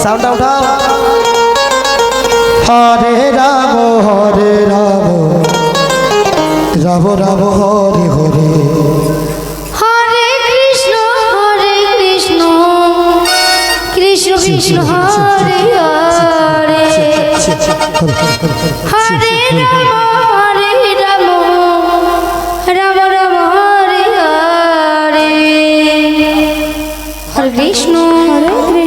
Sound উঠাও। হরে রাম রাম রাম হরে হরে, হরে কৃষ্ণ কৃষ্ণ কৃষ্ণ হরে হরে, হরে রাম রাম রাম হরে হরে, হরে কৃষ্ণ হরে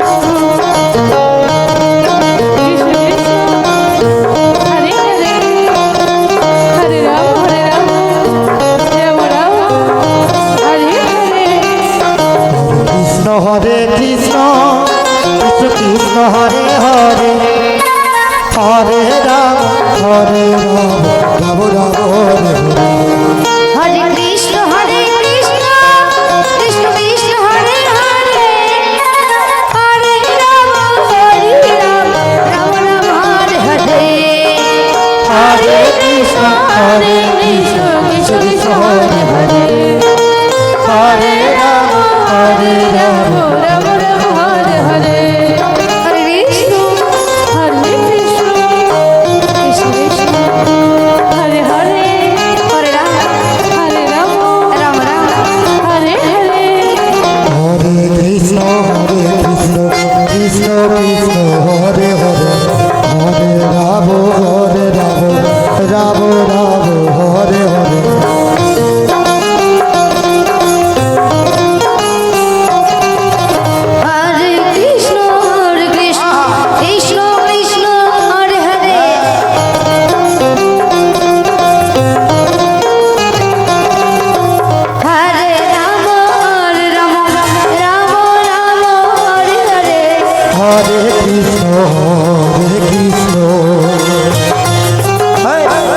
কৃষ্ণ হরে কৃষ্ণ কৃষ্ণ কৃষ্ণ হরে হরে, হরে রাম রাম রাম হরে হরে, হরে কৃষ্ণ কৃষ্ণ কৃষ্ণ হরে হরে, হরে রাম রাম রাম হরে হরে, হরে কৃষ্ণ কৃষ্ণ কৃষ্ণ হরে হরে, হরে রাম রাম রাম হরে হরে, হরে কৃষ্ণ কৃষ্ণ কৃষ্ণ কৃষ্ণ হরে হরে, হরে রাম রাম রাম হরে হরে, হরে কৃষ্ণ কৃষ্ণ কৃষ্ণ হরে হরে, হরে রাম রাম রাম হরে হরে, হরে কৃষ্ণ কৃষ্ণ কৃষ্ণ হরে হরে, হরে রাম রাম রাম হরে হরে, হরে কৃষ্ণ কৃষ্ণ কৃষ্ণ হরে হরে, হরে রাম রাম রাম হরে হরে, হরে কৃষ্ণ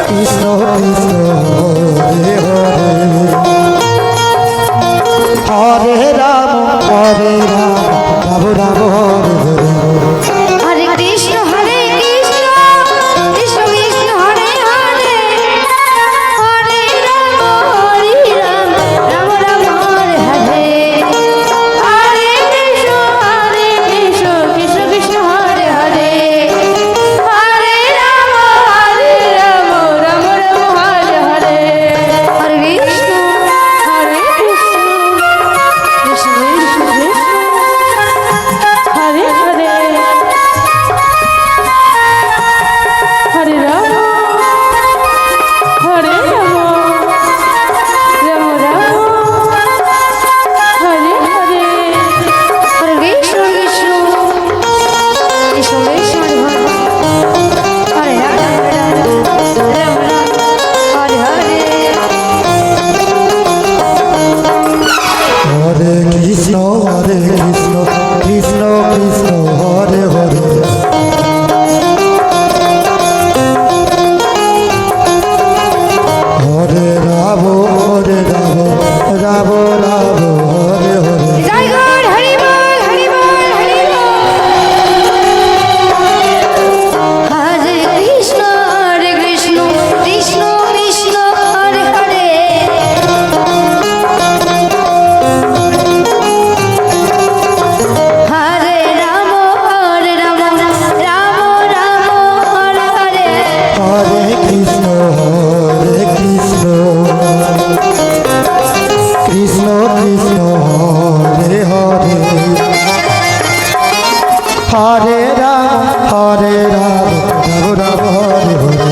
কৃষ্ণ কৃষ্ণ হরে হরে, হরে রাম রাম রাম হরে হরে, হরে কৃষ্ণ কৃষ্ণ কৃষ্ণ হরে হরে, হরে রাম রাম রাম হরে হরে, হরে কৃষ্ণ কৃষ্ণ কৃষ্ণ হরে হরে, হরে রাম রাম রাম হরে হরে, হরে কৃষ্ণ কৃষ্ণ কৃষ্ণ কৃষ্ণ হরে রাম রাম রাম হরে হরে, হরে কৃষ্ণ কৃষ্ণ কৃষ্ণ হরে হরে, হরে রাম রাম রাম হরে হরে, জয় গৌর হরি বল হরি বল হরি বল, হরে কৃষ্ণ কৃষ্ণ কৃষ্ণ হরে হরে, হরে রাম রাম রাম হরে হরে, হরে কৃষ্ণ কৃষ্ণ কৃষ্ণ হরে হরে, হরে রাম রাম রাম হরে হরে,